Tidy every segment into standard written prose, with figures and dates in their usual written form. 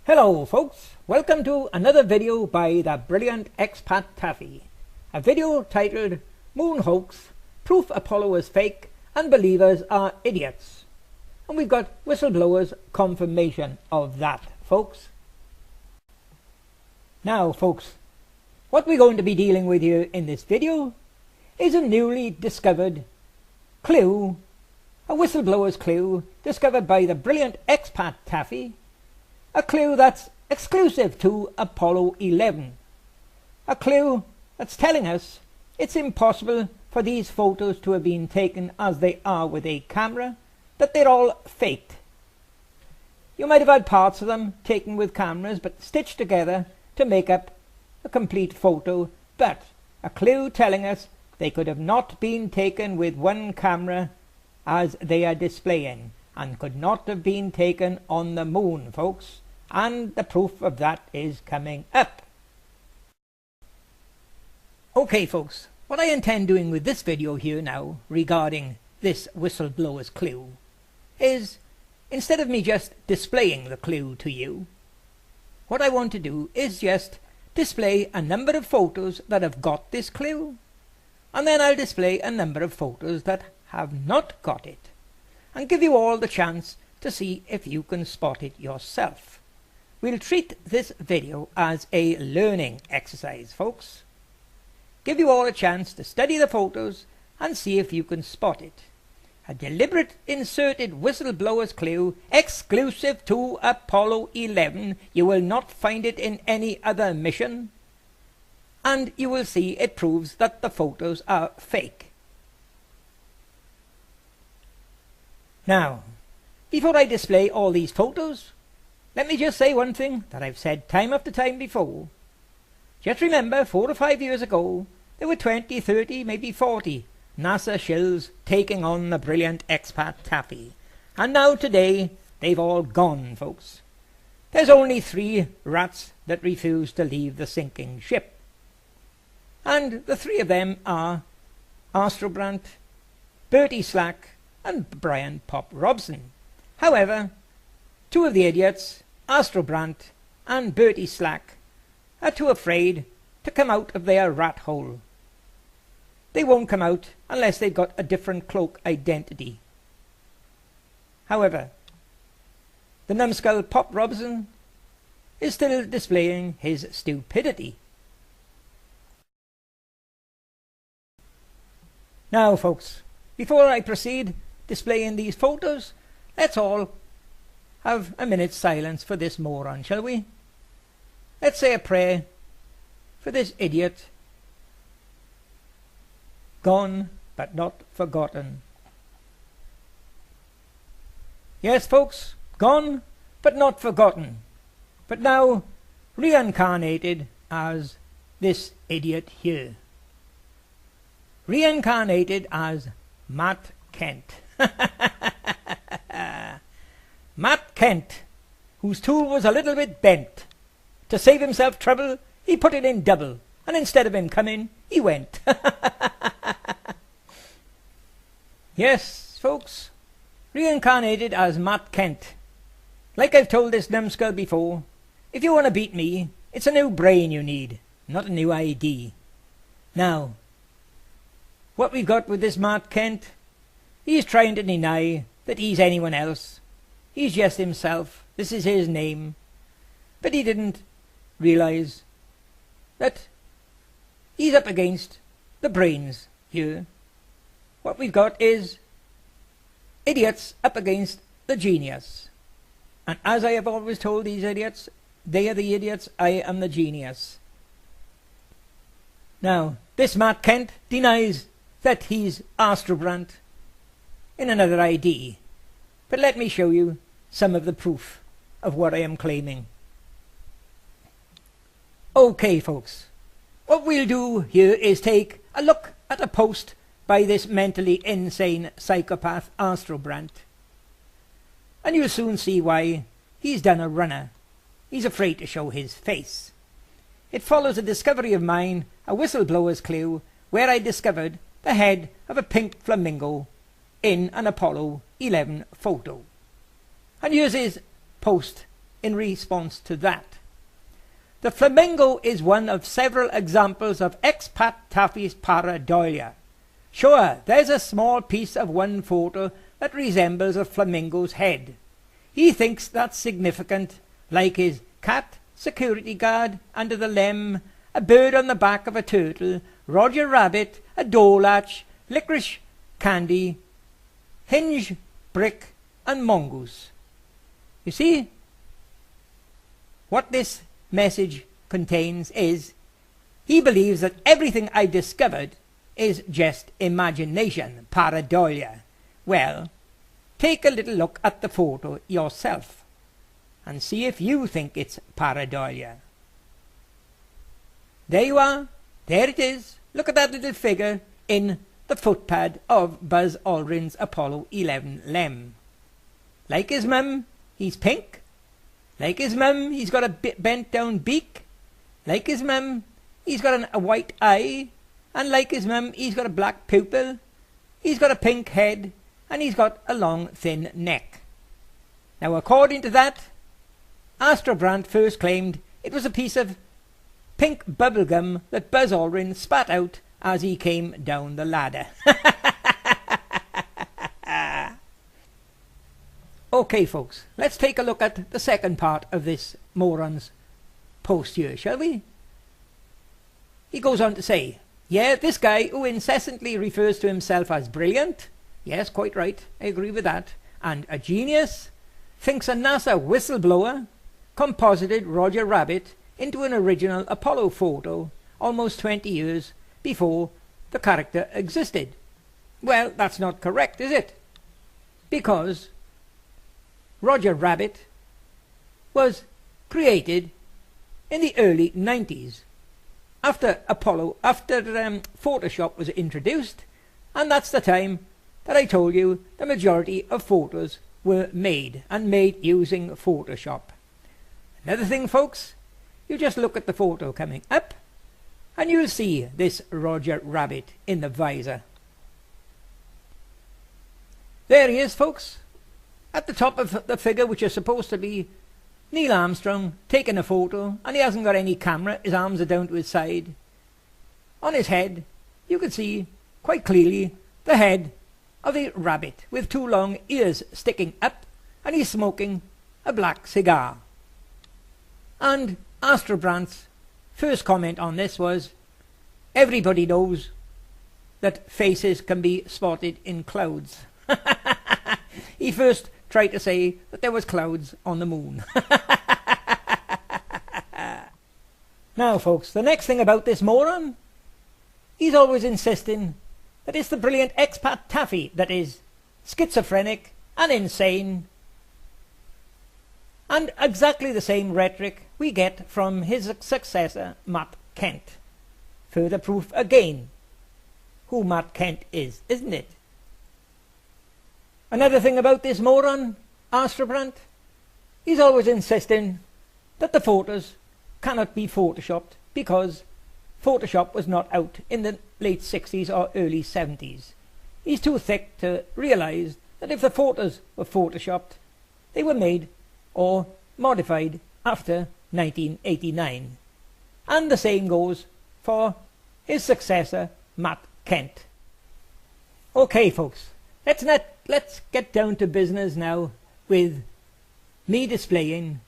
Hello folks, welcome to another video by the brilliant Expattaffy. A video titled Moon Hoax, Proof Apollo is Fake and Believers Are Idiots. And we've got whistleblowers confirmation of that, folks. Now folks, what we're going to be dealing with here in this video is a newly discovered clue, a whistleblower's clue discovered by the brilliant Expattaffy. A clue that's exclusive to Apollo 11. A clue that's telling us it's impossible for these photos to have been taken as they are with a camera, that they're all faked. You might have had parts of them taken with cameras but stitched together to make up a complete photo, but a clue telling us they could have not been taken with one camera as they are displaying, and could not have been taken on the moon, folks. And the proof of that is coming up. Okay folks, what I intend doing with this video here now regarding this whistleblower's clue is, instead of me just displaying the clue to you, what I want to do is just display a number of photos that have got this clue, and then I'll display a number of photos that have not got it, and give you all the chance to see if you can spot it yourself. We'll treat this video as a learning exercise, folks. Give you all a chance to study the photos and see if you can spot it. A deliberate inserted whistleblower's clue exclusive to Apollo 11. You will not find it in any other mission. And you will see it proves that the photos are fake. Now, before I display all these photos, let me just say one thing that I've said time after time before. Just remember, 4 or 5 years ago, there were 20, 30, maybe 40 NASA shills taking on the brilliant Expattaffy. And now today, they've all gone, folks. There's only 3 rats that refuse to leave the sinking ship. And the 3 of them are Astrobrant, Bertie Slack, and Brian Pop Robson. However, 2 of the idiots, Astrobrant and Bertie Slack, are too afraid to come out of their rat hole. They won't come out unless they've got a different cloak identity. However, the numbskull Pop Robson is still displaying his stupidity. Now folks, before I proceed displaying these photos, let's all have a minute's silence for this moron, shall we? Let's say a prayer for this idiot. Gone but not forgotten. Yes folks, gone but not forgotten, but now reincarnated as this idiot here. Reincarnated as Matt Kent. Matt Kent, whose tool was a little bit bent. To save himself trouble, he put it in double, and instead of him coming, he went. Yes, folks, reincarnated as Matt Kent. Like I've told this numbskull before, if you want to beat me, it's a new brain you need, not a new ID. Now, what we've got with this Matt Kent, he's trying to deny that he's anyone else. He's just himself. This is his name. But he didn't realize that he's up against the brains here. What we've got is idiots up against the genius. And as I have always told these idiots, they are the idiots, I am the genius. Now, this Matt Kent denies that he's Astrobrant in another ID. But let me show you some of the proof of what I am claiming. Okay folks, what we'll do here is take a look at a post by this mentally insane psychopath Astrobrant. And you'll soon see why he's done a runner. He's afraid to show his face. It follows a discovery of mine, a whistleblower's clue, where I discovered the head of a pink flamingo in an Apollo 11 photo. And here's his post in response to that. The flamingo is one of several examples of Expattaffy's pareidolia. Sure, there's a small piece of one photo that resembles a flamingo's head. He thinks that's significant, like his cat, security guard under the lem, a bird on the back of a turtle, Roger Rabbit, a door latch, licorice candy, hinge, brick, and mongoose. You see, what this message contains is, he believes that everything I discovered is just imagination, pareidolia. Well, take a little look at the photo yourself and see if you think it's pareidolia. There you are, there it is. Look at that little figure in the footpad of Buzz Aldrin's Apollo 11 lem. Like his mum, he's pink. Like his mum, he's got a bent down beak. Like his mum, he's got a white eye. And like his mum, he's got a black pupil. He's got a pink head. And he's got a long thin neck. Now according to that, Astrobrandt first claimed it was a piece of pink bubblegum that Buzz Aldrin spat out as he came down the ladder. Okay folks, let's take a look at the second part of this moron's post here, shall we? He goes on to say, yeah, this guy who incessantly refers to himself as brilliant, yes, quite right, I agree with that, and a genius, thinks a NASA whistleblower composited Roger Rabbit into an original Apollo photo almost 20 years before the character existed. Well, that's not correct, is it? Because Roger Rabbit was created in the early 90s after Photoshop was introduced, and that's the time that I told you the majority of photos were made, and made using Photoshop. Another thing folks, you just look at the photo coming up and you'll see this Roger Rabbit in the visor. There he is folks, at the top of the figure, which is supposed to be Neil Armstrong taking a photo, and he hasn't got any camera, his arms are down to his side. On his head you can see quite clearly the head of a rabbit with two long ears sticking up, and he's smoking a black cigar. And Astrobrandt's first comment on this was, everybody knows that faces can be spotted in clouds. He first tried to say that there was clouds on the moon. Now folks, the next thing about this moron, he's always insisting that it's the brilliant Expattaffy that is schizophrenic and insane, and exactly the same rhetoric we get from his successor Matt Kent. Further proof again who Matt Kent is, isn't it? Another thing about this moron, Astrobrandt, he's always insisting that the photos cannot be photoshopped because Photoshop was not out in the late 60s or early 70s. He's too thick to realise that if the photos were photoshopped, they were made or modified after 1989. And the same goes for his successor Matt Kent. Okay folks, let's get down to business now with me displaying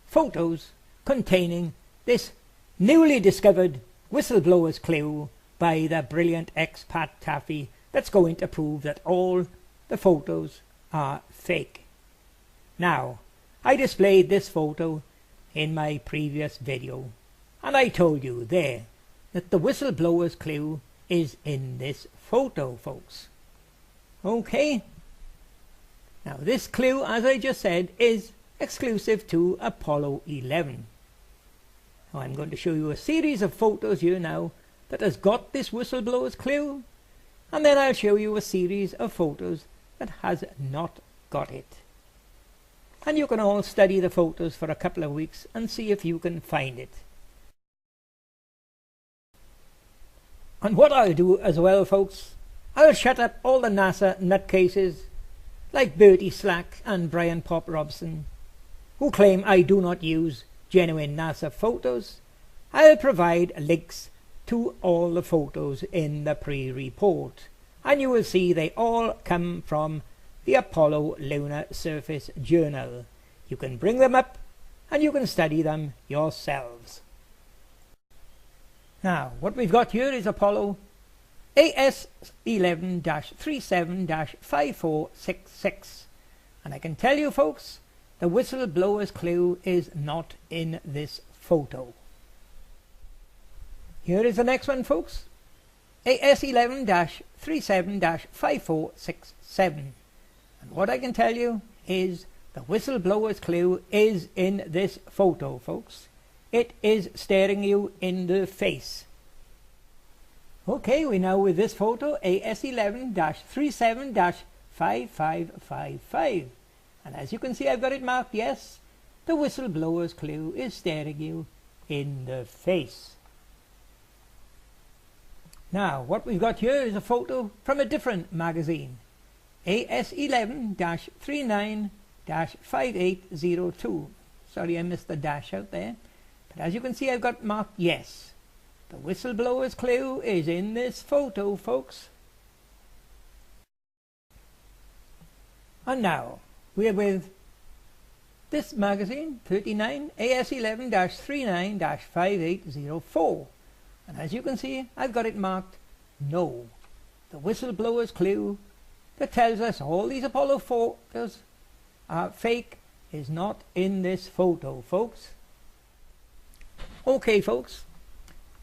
photos containing this newly discovered whistleblower's clue by the brilliant Expattaffy that's going to prove that all the photos are fake. Now, I displayed this photo in my previous video, and I told you there that the whistleblower's clue is in this photo, folks. Okay? Now this clue, as I just said, is exclusive to Apollo 11. Now I'm going to show you a series of photos here now that has got this whistleblower's clue, and then I'll show you a series of photos that has not got it. And you can all study the photos for a couple of weeks and see if you can find it. And what I'll do as well, folks, I'll shut up all the NASA nutcases like Bertie Slack and Brian Pop Robson, who claim I do not use genuine NASA photos, I'll provide links to all the photos in the pre-report, and you will see they all come from the Apollo Lunar Surface Journal. You can bring them up and you can study them yourselves. Now, what we've got here is Apollo AS11-37-5466, and I can tell you folks, the whistleblower's clue is not in this photo. Here is the next one, folks. AS11-37-5467. And what I can tell you is the whistleblower's clue is in this photo, folks. It is staring you in the face. Okay, we're now with this photo, AS11-37-5555. And as you can see, I've got it marked yes. The whistleblower's clue is staring you in the face. Now, what we've got here is a photo from a different magazine, AS11-39-5802. Sorry, I missed the dash out there. But as you can see, I've got marked yes. The whistleblower's clue is in this photo, folks. And now, we're with this magazine, 39, AS11-39-5804. And as you can see, I've got it marked no. The whistleblower's clue that tells us all these Apollo photos are fake is not in this photo, folks. Okay, folks.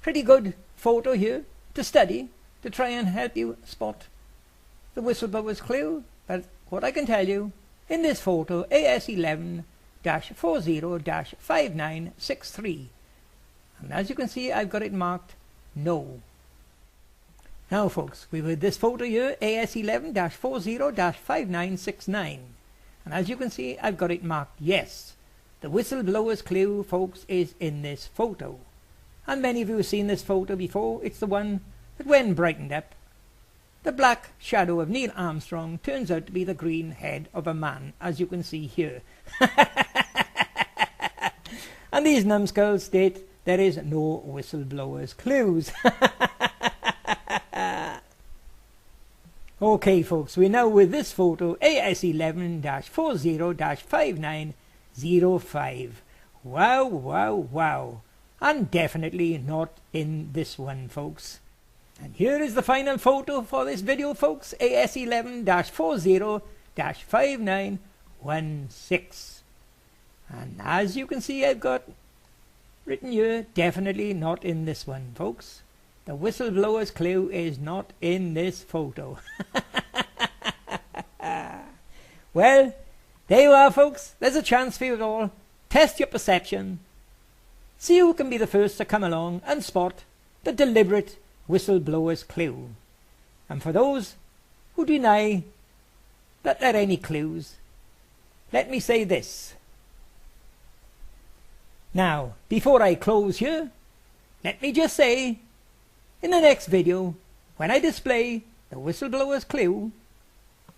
Pretty good photo here to study, to try and help you spot the whistleblower's clue. But what I can tell you, in this photo, AS11-40-5963. And as you can see, I've got it marked no. Now, folks, we with this photo here, AS11-40-5969. And as you can see, I've got it marked yes. The whistleblower's clue, folks, is in this photo. And many of you have seen this photo before. It's the one that, when brightened up, the black shadow of Neil Armstrong turns out to be the green head of a man, as you can see here. And these numbskulls state there is no whistleblower's clues. Okay, folks, we're now with this photo, AS11-40-5905. Wow, wow, wow. And definitely not in this one, folks. And here is the final photo for this video, folks, AS11-40-5916. And as you can see, I've got written here, definitely not in this one, folks. The whistleblower's clue is not in this photo. Well, there you are, folks. There's a chance for you all. Test your perception. See who can be the first to come along and spot the deliberate whistleblower's clue. And for those who deny that there are any clues, let me say this. Now, before I close here, let me just say, in the next video, when I display the whistleblower's clue,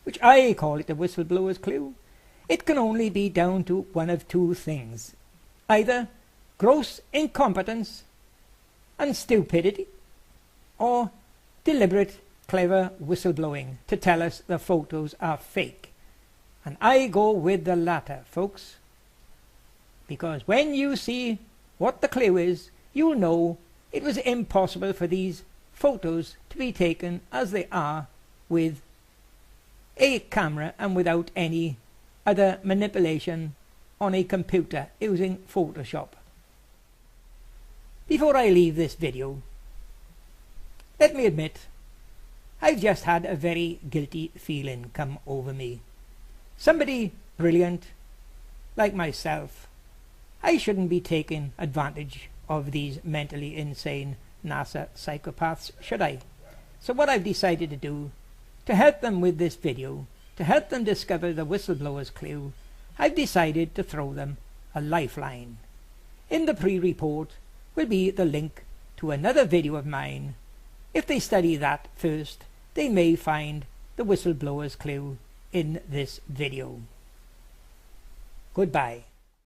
which I call it the whistleblower's clue, it can only be down to one of two things. Either gross incompetence and stupidity, or deliberate, clever whistleblowing to tell us the photos are fake. And I go with the latter, folks. Because when you see what the clue is, you'll know it was impossible for these photos to be taken as they are with a camera and without any other manipulation on a computer using Photoshop. Before I leave this video, let me admit, I've just had a very guilty feeling come over me. Somebody brilliant like myself, I shouldn't be taking advantage of these mentally insane NASA psychopaths, should I? So what I've decided to do, to help them with this video, to help them discover the whistleblower's clue, I've decided to throw them a lifeline. In the pre-report will be the link to another video of mine. If they study that first, they may find the whistleblower's clue in this video. Goodbye.